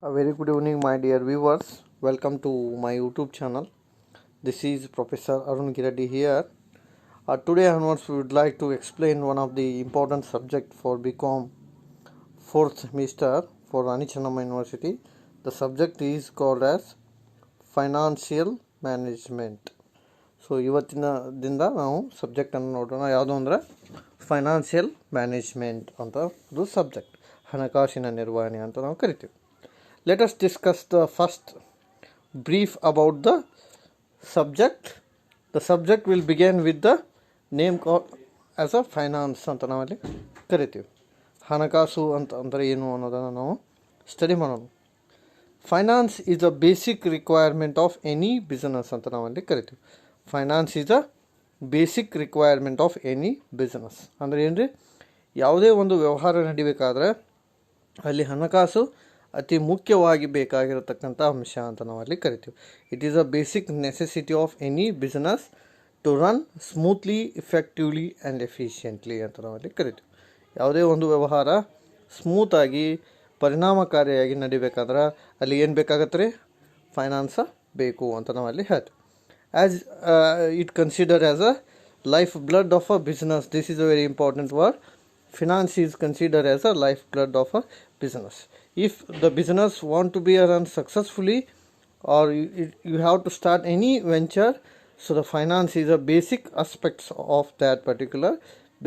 A very good evening, my dear viewers. Welcome to my YouTube channel. This is Professor Arun Giradi here. Today onwards, we would like to explain one of the important subject for BCom fourth semester for Rani Chennamma University. The subject is called as Financial Management. So ಇವತ್ತಿನದಿಂದ ನಾವು ಸಬ್ಜೆಕ್ಟನ್ನು ನೋಡೋಣ. ಯಾವುದು ಅಂದರೆ financial management ಅಂತ ಒಂದು subject, ಹಣಕಾಸಿನ ನಿರ್ವಹಣೆ ಅಂತ ನಾವು ಕರಿತೀವಿ. Let us discuss the first brief about the subject. The subject will begin with the name called as a finance ಅಂತ ನಾವಲ್ಲಿ ಕರಿತೀವಿ. ಹಣಕಾಸು ಅಂದರೆ ಏನು ಅನ್ನೋದನ್ನು ನಾವು ಸ್ಟಡಿ ಮಾಡೋಣ. Finance is a basic requirement of any business ಅಂತ ನಾವಲ್ಲಿ ಕರಿತೀವಿ. Finance is a basic requirement of any business ಅಂದರೆ ಏನು ರೀ, ಯಾವುದೇ ಒಂದು ವ್ಯವಹಾರ ನಡಿಬೇಕಾದ್ರೆ ಅಲ್ಲಿ ಹಣಕಾಸು ಅತಿ ಮುಖ್ಯವಾಗಿ ಬೇಕಾಗಿರತಕ್ಕಂಥ ಅಂಶ ಅಂತ ನಾವಲ್ಲಿ ಕರಿತೀವಿ. It is a basic necessity of any business to run smoothly, effectively and efficiently ಅಂತ ನಾವಲ್ಲಿ ಕರಿತೀವಿ. ಯಾವುದೇ ಒಂದು ವ್ಯವಹಾರ ಸ್ಮೂತಾಗಿ ಪರಿಣಾಮಕಾರಿಯಾಗಿ ನಡಿಬೇಕಾದ್ರೆ ಅಲ್ಲಿ ಏನು ಬೇಕಾಗತ್ತೆ ರೀ, ಫೈನಾನ್ಸ ಬೇಕು ಅಂತ ನಾವಲ್ಲಿ ಹೇಳ್ತೀವಿ. As it consider as a life blood of a business. This is a very important word. Finance is considered as a lifeblood of a business. If the business want to be run successfully, or you have to start any venture, so the finance is a basic aspects of that particular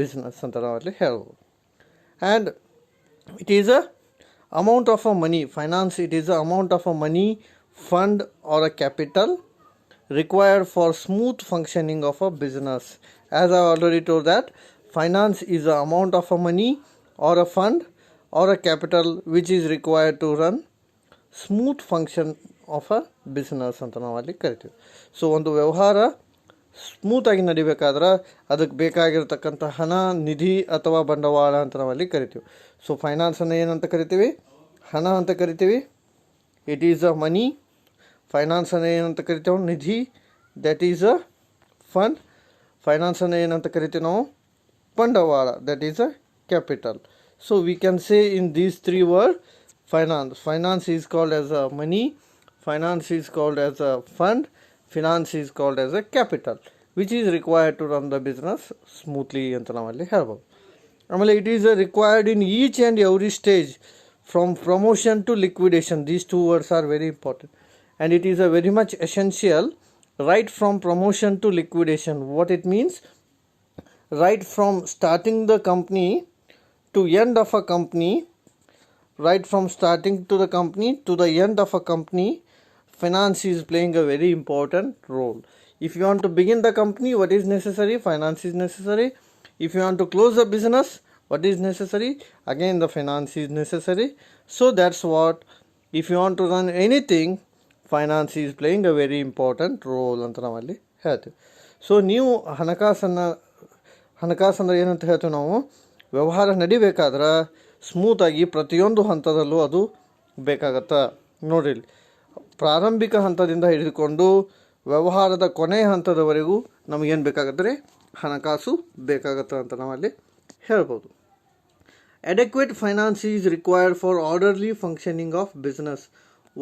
business ಅಂತ ನಾವಲ್ಲಿ ಹೇಳ್ಬೋದು. And it is a amount of a money. Finance, it is a amount of a money, fund or a capital required for smooth functioning of a business. As I already told that finance is the amount of a money or a fund or a capital which is required to run smooth function of a business ಅಂತ ನಾವಲ್ಲಿ ಕರಿತೀವಿ. So ಒಂದು ವ್ಯವಹಾರ ಸ್ಮೂತಾಗಿ ನಡಿಬೇಕಾದ್ರೆ ಅದಕ್ಕೆ ಬೇಕಾಗಿರ್ತಕ್ಕಂಥ ಹಣ, ನಿಧಿ ಅಥವಾ ಬಂಡವಾಳ ಅಂತ ನಾವಲ್ಲಿ ಕರಿತೀವಿ. ಸೊ ಫೈನಾನ್ಸನ್ನು ಏನಂತ ಕರಿತೀವಿ, ಹಣ ಅಂತ ಕರಿತೀವಿ. ಇಟ್ ಈಸ್ ಅ ಮನಿ. ಫೈನಾನ್ಸನ್ನು ಏನಂತ ಕರಿತೀವಿ, ನಿಧಿ. That is a fund. ಫೈನಾನ್ಸನ್ನು ಏನಂತ ಕರಿತೀವಿ ನಾವು, ಬಂಡವಾಳ. That is a capital. So we can say in these three word finance is called as a money, finance is called as a fund, finance is called as a capital which is required to run the business smoothly ಅಂತ ನಾವಲ್ಲಿ ಹೇಳ್ಬೋದು. ಆಮೇಲೆ it is required in each and every stage from promotion to liquidation. These two words are very important and it is a very much essential. Right from promotion to liquidation. What it means, right from starting the company to end of a company, right from starting to the company to the end of a company, finance is playing a very important role. If you want to begin the company, what is necessary? Finance is necessary. If you want to close the business, what is necessary? Again the finance is necessary. So that's what, if you want to run anything, finance is playing a very important role ಅಂತ ನಾವಲ್ಲಿ ಹೇಳ್ತೀವಿ. So ನೀವು ಹಣಕಾಸು ಅಂದರೆ ಏನಂತ ಹೇಳ್ತೀವಿ ನಾವು, ವ್ಯವಹಾರ ನಡಿಬೇಕಾದ್ರೆ ಸ್ಮೂತಾಗಿ ಪ್ರತಿಯೊಂದು ಹಂತದಲ್ಲೂ ಅದು ಬೇಕಾಗತ್ತೆ. ನೋಡಿರಿ, ಪ್ರಾರಂಭಿಕ ಹಂತದಿಂದ ಹಿಡಿದುಕೊಂಡು ವ್ಯವಹಾರದ ಕೊನೆಯ ಹಂತದವರೆಗೂ ನಮಗೇನು ಬೇಕಾಗತ್ತೆ ರೀ, ಹಣಕಾಸು ಬೇಕಾಗತ್ತೆ ಅಂತ ನಾವಲ್ಲಿ ಹೇಳ್ಬೋದು. Adequate finance is required for orderly functioning of business.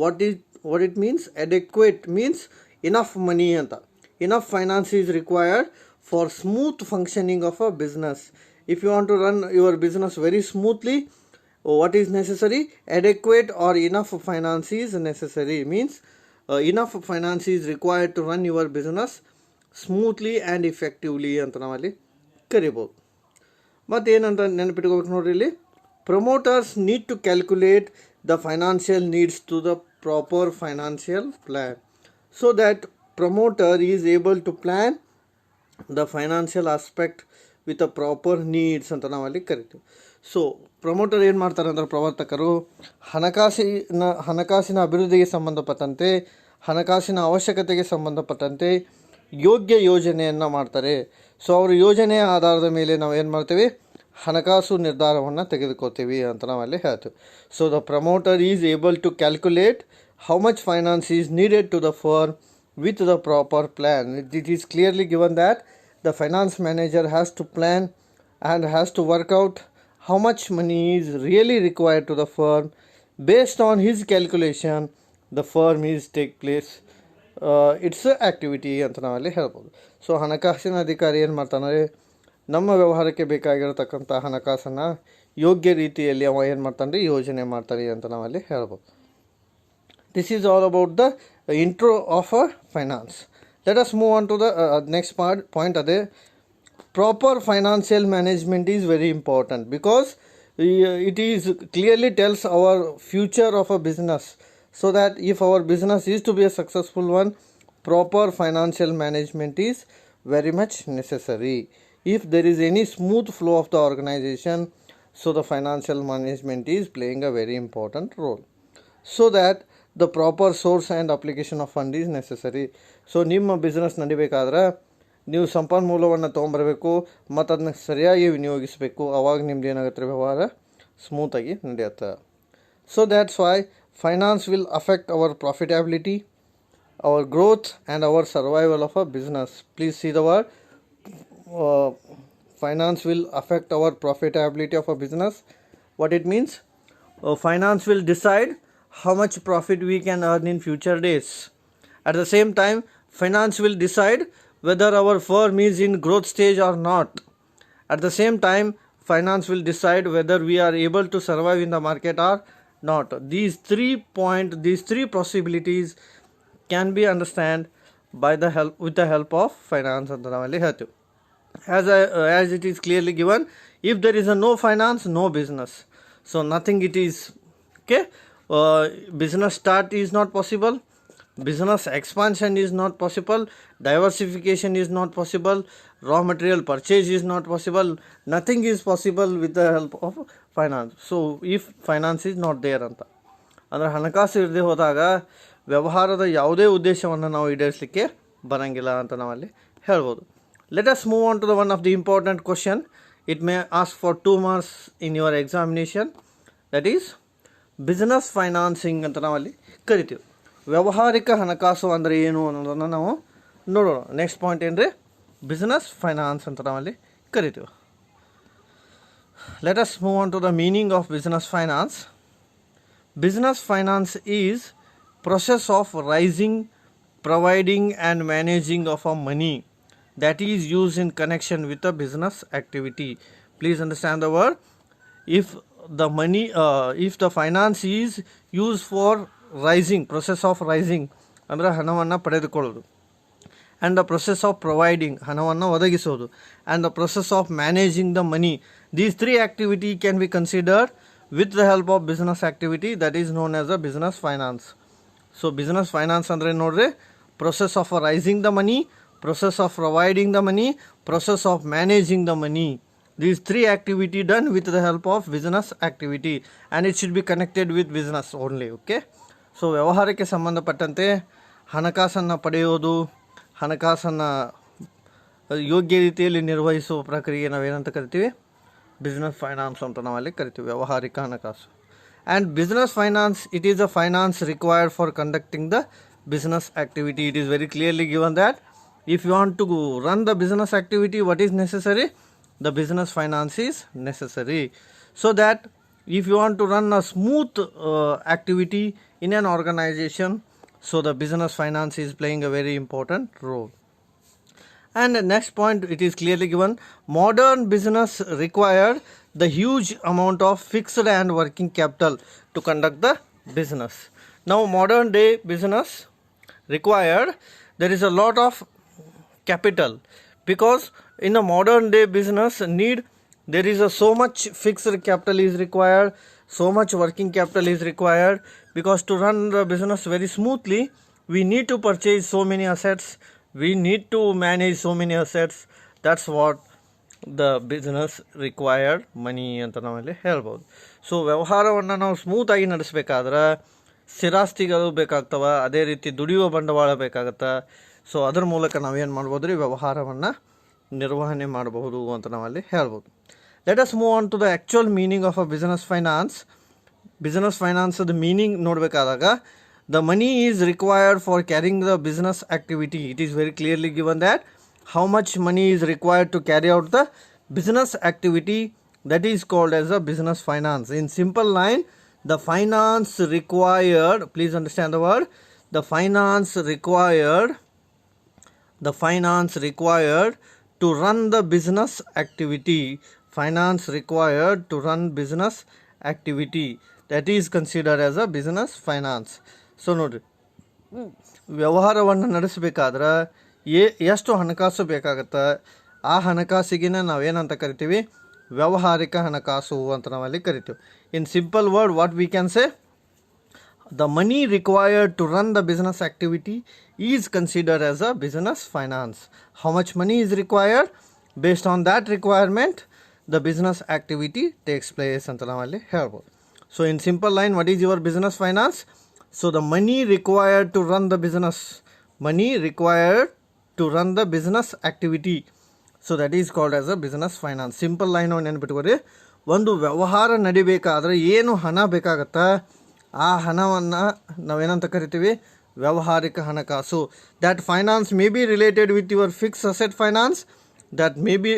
What it means, adequate means enough money ಅಂತ. Enough finance is required for smooth functioning of a business. If you want to run your business very smoothly, what is necessary? Adequate or enough finance is necessary. Means enough finance is required to run your business smoothly and effectively ಅಂತ ನಾವಲ್ಲಿ ಕರಿಬೋದು. ಮತ್ತು ಏನಂತ ನೆನಪಿಟ್ಕೋಬೇಕು ನೋಡ್ರಿ, ಇಲ್ಲಿ promoters need to calculate the financial needs to the proper financial plan, so that promoter is able to plan the financial aspect with a proper needs ಅಂತ ನಾವಲ್ಲಿ ಕರಿತೀವಿ. ಸೊ ಪ್ರಮೋಟರ್ ಏನು ಮಾಡ್ತಾರೆ ಅಂದ್ರೆ, ಪ್ರವರ್ತಕರು ಹಣಕಾಸಿನ ಅಭಿವೃದ್ಧಿಗೆ ಸಂಬಂಧಪಟ್ಟಂತೆ, ಹಣಕಾಸಿನ ಅವಶ್ಯಕತೆಗೆ ಸಂಬಂಧಪಟ್ಟಂತೆ ಯೋಗ್ಯ ಯೋಜನೆಯನ್ನು ಮಾಡ್ತಾರೆ. ಸೊ ಅವ್ರ ಯೋಜನೆಯ ಆಧಾರದ ಮೇಲೆ ನಾವು ಏನು ಮಾಡ್ತೀವಿ, ಹಣಕಾಸು ನಿರ್ಧಾರವನ್ನು ತೆಗೆದುಕೋತೀವಿ ಅಂತ ನಾವಲ್ಲಿ ಹೇಳ್ತೀವಿ. So the promoter is able to calculate how much finance is needed to the firm with the proper plan. It is clearly given that the finance manager has to plan and has to work out how much money is really required to the firm Based on his calculation, the firm is take place it's activity ಅಂತ ನಾವಲ್ಲಿ ಹೇಳ್ಬೋದು. So ಹಣಕಾಸಿನ ಅಧಿಕಾರಿ ಏನು ಮಾಡ್ತಾನೆ, ನಮ್ಮ ವ್ಯವಹಾರಕ್ಕೆ ಬೇಕಾಗಿರತಕ್ಕಂಥ ಹಣಕಾಸನ್ನು ಯೋಗ್ಯ ರೀತಿಯಲ್ಲಿ ಅವ ಏನು ಮಾಡ್ತಾನೆ, ಯೋಜನೆ ಮಾಡ್ತಾರೆ ಅಂತ ನಾವಲ್ಲಿ ಹೇಳ್ಬೋದು. This is all about the intro of a finance. Let us move on to the next point. ಅದೇ proper financial management is very important because it is clearly tells our future of a business, so that if our business is to be a successful one, proper financial management is very much necessary. If there is any smooth flow of the organization, so the financial management is playing a very important role, so that the proper source and application of fund is necessary. So ನಿಮ್ಮ business ನಡಿಬೇಕಾದ್ರೆ ನೀವು ಸಂಪನ್ಮೂಲವನ್ನು ತೊಗೊಂಬರಬೇಕು ಮತ್ತು ಅದನ್ನ ಸರಿಯಾಗಿ ವಿನಿಯೋಗಿಸಬೇಕು. ಆವಾಗ ನಿಮ್ದು ಏನಾಗುತ್ತೆ, ವ್ಯವಹಾರ ಸ್ಮೂತಾಗಿ ನಡೆಯುತ್ತೆ. So that's why finance will affect our profitability, our growth and our survival of a business. Please see the word finance will affect our profitability of a business. What it means? Finance will decide how much profit we can earn in future days. At the same time, finance will decide whether our firm is in growth stage or not. At the same time, finance will decide whether we are able to survive in the market or not. These three possibilities can be understood with the help of finance ಅಂತ ನಾವಲ್ಲಿ ಹೇಳ್ತೀವಿ. As it is clearly given, if there is no finance, no business. So nothing it is. Okay, business start is not possible, business expansion is not possible, diversification is not possible, raw material purchase is not possible. Nothing is possible with the help of finance. So if finance is not there ಅಂತ ಅಂದರೆ ಹಣಕಾಸು ಇರದೆ ಹೋದಾಗ ವ್ಯವಹಾರದ ಯಾವುದೇ ಉದ್ದೇಶವನ್ನು ನಾವು ಈಡೇರಿಸಲಿಕ್ಕೆ ಬರಂಗಿಲ್ಲ ಅಂತ ನಾವಲ್ಲಿ ಹೇಳ್ಬೋದು. Let us move on to the one of the important question. It may ask for 2 marks in your examination. That is business financing ಅಂತ ನಾವಲ್ಲಿ ಕರಿತೀವಿ. ವ್ಯಾವಹಾರಿಕ ಹಣಕಾಸು ಅಂದರೆ ಏನು ಅನ್ನೋದನ್ನು ನಾವು ನೋಡೋಣ. ನೆಕ್ಸ್ಟ್ ಪಾಯಿಂಟ್ ಏನು ರೀ, ಬಿಸ್ನೆಸ್ ಫೈನಾನ್ಸ್ ಅಂತ ನಾವಲ್ಲಿ ಕರಿತೀವಿ. Let us move on to the meaning of business finance. Business finance is process of raising, providing and managing of a money that is used in connection with a business activity. Please understand the word. If the finance is used for rising, process of rising ಅಂದರೆ ಹಣವನ್ನು ಪಡೆದುಕೊಳ್ಳೋದು, and the process of providing ಹಣವನ್ನು ಒದಗಿಸೋದು, and the process of managing the money, these three activity can be considered with the help of business activity, that is known as a business finance. So business finance ಅಂದರೆ ನೋಡ್ರಿ, process of raising the money, process of providing the money, process of managing the money. These three activity done with the help of business activity, and it should be connected with business only. Okay. So ವ್ಯವಹಾರಕ್ಕೆ ಸಂಬಂಧಪಟ್ಟಂತೆ ಹಣಕಾಸನ್ನು ಪಡೆಯೋದು, ಹಣಕಾಸನ್ನು ಯೋಗ್ಯ ರೀತಿಯಲ್ಲಿ ನಿರ್ವಹಿಸುವ ಪ್ರಕ್ರಿಯೆ ನಾವೇನಂತ ಕರಿತೀವಿ, ಬಿಸ್ನೆಸ್ ಫೈನಾನ್ಸ್ ಅಂತ ನಾವಲ್ಲಿ ಕರಿತೀವಿ, ವ್ಯಾವಹಾರಿಕ ಹಣಕಾಸು. And business finance, it is a finance required for conducting the business activity. It is very clearly given that if you want to run the business activity, what is necessary? The business finance is necessary. So that if you want to run a smooth activity in an organization, so the business finance is playing a very important role. And the next point, it is clearly given, modern business required the huge amount of fixed and working capital to conduct the business. Now modern day business required, there is a lot of capital, because in a modern day business need, there is so much fixed capital is required, so much working capital is required, because to run the business very smoothly, we need to purchase so many assets, we need to manage so many assets. That's what the business required money ಅಂತ ನಾವಲ್ಲಿ ಹೇಳ್ಬೋದು. So ವ್ಯವಹಾರವನ್ನು ನಾವು ಸ್ಮೂತಾಗಿ ನಡೆಸಬೇಕಾದ್ರೆ ಸ್ಥಿರಾಸ್ತಿಗಳು ಬೇಕಾಗ್ತವ, ಅದೇ ರೀತಿ ದುಡಿಯುವ ಬಂಡವಾಳ ಬೇಕಾಗತ್ತೆ. ಸೊ ಅದರ ಮೂಲಕ ನಾವೇನು ಮಾಡ್ಬೋದು ರೀ, ವ್ಯವಹಾರವನ್ನು ನಿರ್ವಹಣೆ ಮಾಡಬಹುದು ಅಂತ ನಾವಲ್ಲಿ ಹೇಳ್ಬೋದು. Let us move on to the actual meaning of a business finance. Business ಫೈನಾನ್ಸದ ಮೀನಿಂಗ್ ನೋಡಬೇಕಾದಾಗ, the money is required for carrying the business activity. It is very clearly given that how much money is required to carry out the business activity, that is called as a business finance. In simple line, the finance required, please understand the word, the finance required to run the business activity, finance required to run business activity, that is considered as a business finance. So ನೋಡ್ರಿ, ವ್ಯವಹಾರವನ್ನು ನಡೆಸಬೇಕಾದ್ರೆ ಎಷ್ಟು ಹಣಕಾಸು ಬೇಕಾಗುತ್ತೆ, ಆ ಹಣಕಾಸಿಗೆ ನಾವೇನಂತ ಕರಿತೀವಿ, ವ್ಯಾವಹಾರಿಕ ಹಣಕಾಸು ಅಂತ ನಾವಲ್ಲಿ ಕರಿತೀವಿ. In simple word what we can say, the money required to run the business activity is considered as a business finance. How much money is required? Based on that requirement, the business activity takes place anta navalli helbodu. So in simple line, what is your business finance? So the money required to run the business activity, so that is called as a business finance. Simple line on ನೆನಪಿಟ್ಕೊರಿ, ಒಂದು ವ್ಯವಹಾರ ನಡಿಬೇಕಾದ್ರೆ ಏನು ಹಣ ಬೇಕಾಗತ್ತಾ, ಆ ಹಣವನ್ನು ನಾವೇನಂತ ಕರಿತೀವಿ, ವ್ಯಾವಹಾರಿಕ ಹಣಕಾಸು. That finance may be related with your fix asset finance, that may be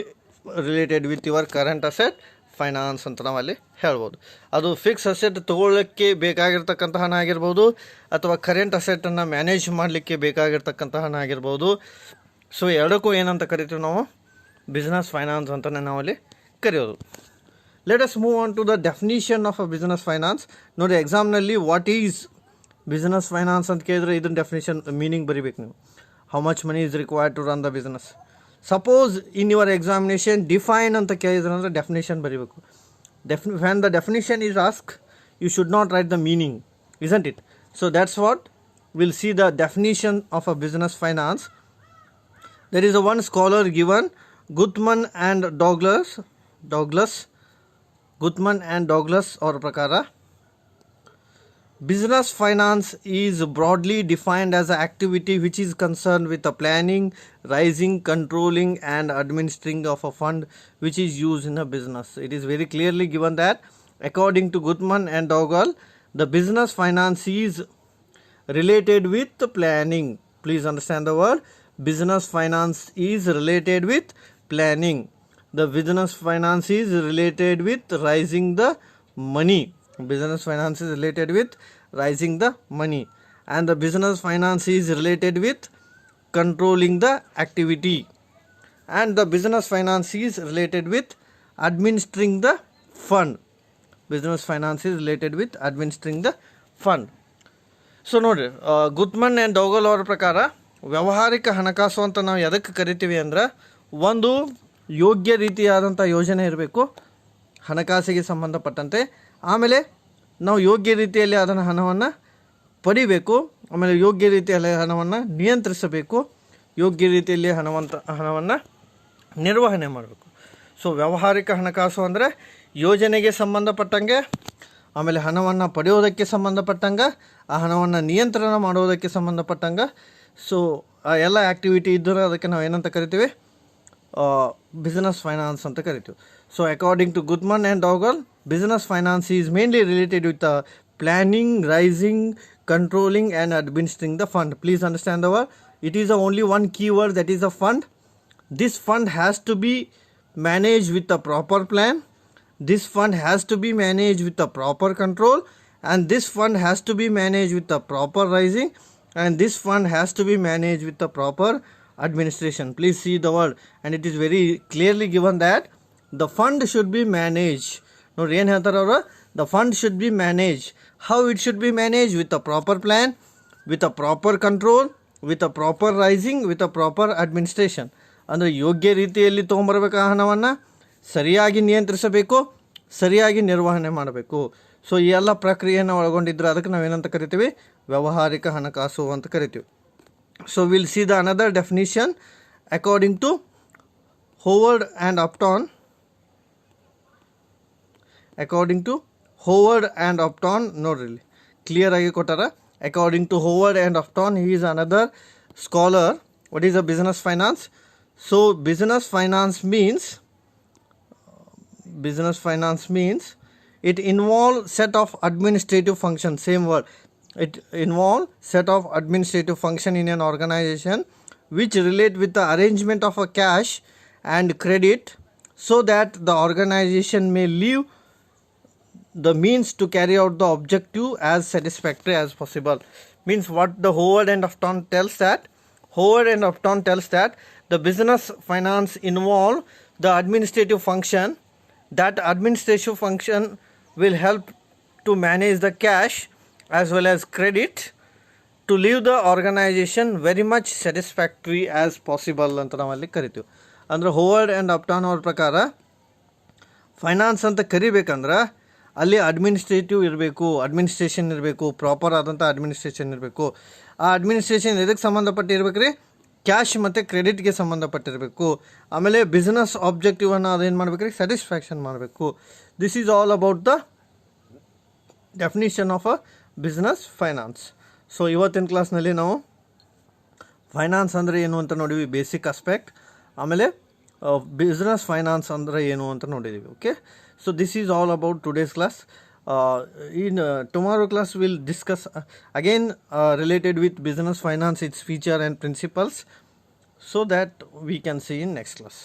related with your current asset finance ಅಂತ ನಾವಲ್ಲಿ ಹೇಳ್ಬೋದು. ಅದು ಫಿಕ್ಸ್ ಅಸೆಟ್ ತೊಗೊಳ್ಳೋಕ್ಕೆ ಬೇಕಾಗಿರ್ತಕ್ಕಂಥ ಹಣ ಆಗಿರ್ಬೋದು, ಅಥವಾ ಕರೆಂಟ್ ಅಸೆಟನ್ನು ಮ್ಯಾನೇಜ್ ಮಾಡಲಿಕ್ಕೆ ಬೇಕಾಗಿರ್ತಕ್ಕಂಥ ಹಣ ಆಗಿರ್ಬೋದು. ಸೊ ಎರಡಕ್ಕೂ ಏನಂತ ಕರಿತೀವಿ ನಾವು, ಬಿಸ್ನೆಸ್ ಫೈನಾನ್ಸ್ ಅಂತಲೇ ನಾವಲ್ಲಿ ಕರೆಯೋದು. Let us move on to the definition of a business finance. ನೋಡಿ, ಎಕ್ಸಾಮ್ನಲ್ಲಿ ವಾಟ್ ಈಸ್ ಬಿಸ್ನೆಸ್ ಫೈನಾನ್ಸ್ ಅಂತ ಕೇಳಿದ್ರೆ ಇದನ್ನ ಡೆಫಿನೇಷನ್ ಮೀನಿಂಗ್ ಬರಿಬೇಕು ನೀವು. How much money is required to run the business. Suppose in your examination define ಅಂತ ಕೇಳಿದ್ರೆ ಅಂದರೆ ಡೆಫಿನೇಷನ್ ಬರಿಬೇಕು. When the definition is asked, you should not write the meaning, isn't it? So that's what we'll see, the definition of a business finance. There is a one scholar given, Guttman and Douglas ಅವರ ಪ್ರಕಾರ, business finance is broadly defined as an activity which is concerned with the planning, raising, controlling and administering of a fund which is used in a business. It is very clearly given that according to Guttman and Douglas, the business finance is related with planning. Please understand the word, business finance is related with planning. The business finance is related with raising the money. Business finance is related with raising the money. And the business finance is related with controlling the activity. And the business finance is related with administering the fund. Business finance is related with administering the fund. So ನೋಡಿರಿ, ಗುತ್ಮನ್ and ಡೌಗಲ್ ಅವರ ಪ್ರಕಾರ ವ್ಯಾವಹಾರಿಕ ಹಣಕಾಸು ಅಂತ ನಾವು ಎದಕ್ಕೆ ಕರಿತೀವಿ ಅಂದ್ರೆ, ಒಂದು ಯೋಗ್ಯ ರೀತಿಯಾದಂಥ ಯೋಜನೆ ಇರಬೇಕು ಹಣಕಾಸಿಗೆ ಸಂಬಂಧಪಟ್ಟಂತೆ. ಆಮೇಲೆ ನಾವು ಯೋಗ್ಯ ರೀತಿಯಲ್ಲಿ ಅದನ್ನು ಹಣವನ್ನು ಪಡಿಬೇಕು. ಆಮೇಲೆ ಯೋಗ್ಯ ರೀತಿಯಲ್ಲಿ ಹಣವನ್ನು ನಿಯಂತ್ರಿಸಬೇಕು, ಯೋಗ್ಯ ರೀತಿಯಲ್ಲಿ ಹಣವನ್ನು ನಿರ್ವಹಣೆ ಮಾಡಬೇಕು. ಸೊ ವ್ಯಾವಹಾರಿಕ ಹಣಕಾಸು ಅಂದರೆ ಯೋಜನೆಗೆ ಸಂಬಂಧಪಟ್ಟಂಗೆ, ಆಮೇಲೆ ಹಣವನ್ನು ಪಡೆಯೋದಕ್ಕೆ ಸಂಬಂಧಪಟ್ಟಂಗೆ, ಆ ಹಣವನ್ನು ನಿಯಂತ್ರಣ ಮಾಡೋದಕ್ಕೆ ಸಂಬಂಧಪಟ್ಟಂಗೆ. ಸೊ ಆ ಎಲ್ಲ ಆ್ಯಕ್ಟಿವಿಟಿ ಇದ್ದರೆ ಅದಕ್ಕೆ ನಾವು ಏನಂತ ಕರಿತೀವಿ, business finance anta karitu. So according to Guttman and Douglas, business finance is mainly related with planning, raising, controlling and administering the fund. Please understand the word, it is only one key word, that is a fund. This fund has to be managed with a proper plan, this fund has to be managed with a proper control, and this fund has to be managed with a proper raising, and this fund has to be managed with a proper administration. Please see the word, and it is very clearly given that the fund should be managed. Nodi ಏನು ಹೇಳ್ತಾರೆ ಅವರು, the fund should be managed. How it should be managed? With a proper plan, with a proper control, with a proper raising, with a proper administration. ಅಂದರೆ ಯೋಗ್ಯ ರೀತಿಯಲ್ಲಿ ತೊಗೊಂಬರ್ಬೇಕು, ಆ ಹಣವನ್ನು ಸರಿಯಾಗಿ ನಿಯಂತ್ರಿಸಬೇಕು, ಸರಿಯಾಗಿ ನಿರ್ವಹಣೆ ಮಾಡಬೇಕು. ಸೊ ಈ ಎಲ್ಲ ಪ್ರಕ್ರಿಯೆಯನ್ನು ಒಳಗೊಂಡಿದ್ರೆ ಅದಕ್ಕೆ ನಾವೇನಂತ ಕರಿತೀವಿ, ವ್ಯಾವಹಾರಿಕ ಹಣಕಾಸು ಅಂತ ಕರಿತೀವಿ. So we'll see the another definition according to Howard and Upton. According to Howard and Upton, no really clear agi kotara. According to Howard and Upton, he is another scholar. What is a business finance? So business finance means it involves set of administrative functions. Same word. It involves set of administrative function in an organization which relate with the arrangement of a cash and credit so that the organization may live the means to carry out the objective as satisfactory as possible. Means what the Howard and Upton tells that the business finance involve the administrative function. That administrative function will help to manage the cash as well as credit to leave the organization very much satisfactory as possible ಅಂತ ನಾವಲ್ಲಿ ಕರಿತೀವಿ. ಅಂದರೆ Howard and ಅಪ್ಟಾನ್ ಅವ್ರ ಪ್ರಕಾರ finance ಅಂತ ಕರಿಬೇಕಂದ್ರೆ ಅಲ್ಲಿ administration ಇರಬೇಕು, proper ಆದಂಥ ಅಡ್ಮಿನಿಸ್ಟ್ರೇಷನ್ ಇರಬೇಕು. ಆ ಅಡ್ಮಿನಿಸ್ಟ್ರೇಷನ್ ಎದಕ್ಕೆ ಸಂಬಂಧಪಟ್ಟಿರ್ಬೇಕು ರೀ? ಕ್ಯಾಶ್ ಮತ್ತು ಕ್ರೆಡಿಟ್ಗೆ ಸಂಬಂಧಪಟ್ಟಿರಬೇಕು. ಆಮೇಲೆ ಬಿಸ್ನೆಸ್ ಆಬ್ಜೆಕ್ಟಿವನ್ನು ಅದೇನು ಮಾಡಬೇಕು ರೀ? ಸ್ಯಾಟಿಸ್ಫ್ಯಾಕ್ಷನ್ ಮಾಡಬೇಕು. This is all about the definition of a business finance. So ಇವತ್ತಿನ ಕ್ಲಾಸ್ನಲ್ಲಿ ನಾವು ಫೈನಾನ್ಸ್ ಅಂದರೆ ಏನು ಅಂತ ನೋಡಿದ್ವಿ, ಬೇಸಿಕ್ ಆಸ್ಪೆಕ್ಟ್. ಆಮೇಲೆ ಬಿಸ್ನೆಸ್ ಫೈನಾನ್ಸ್ ಅಂದರೆ ಏನು ಅಂತ ನೋಡಿದ್ದೀವಿ. Okay, so this is all about today's class. In tomorrow class we'll discuss again related with business finance, its feature and principles, so that we can see in next class.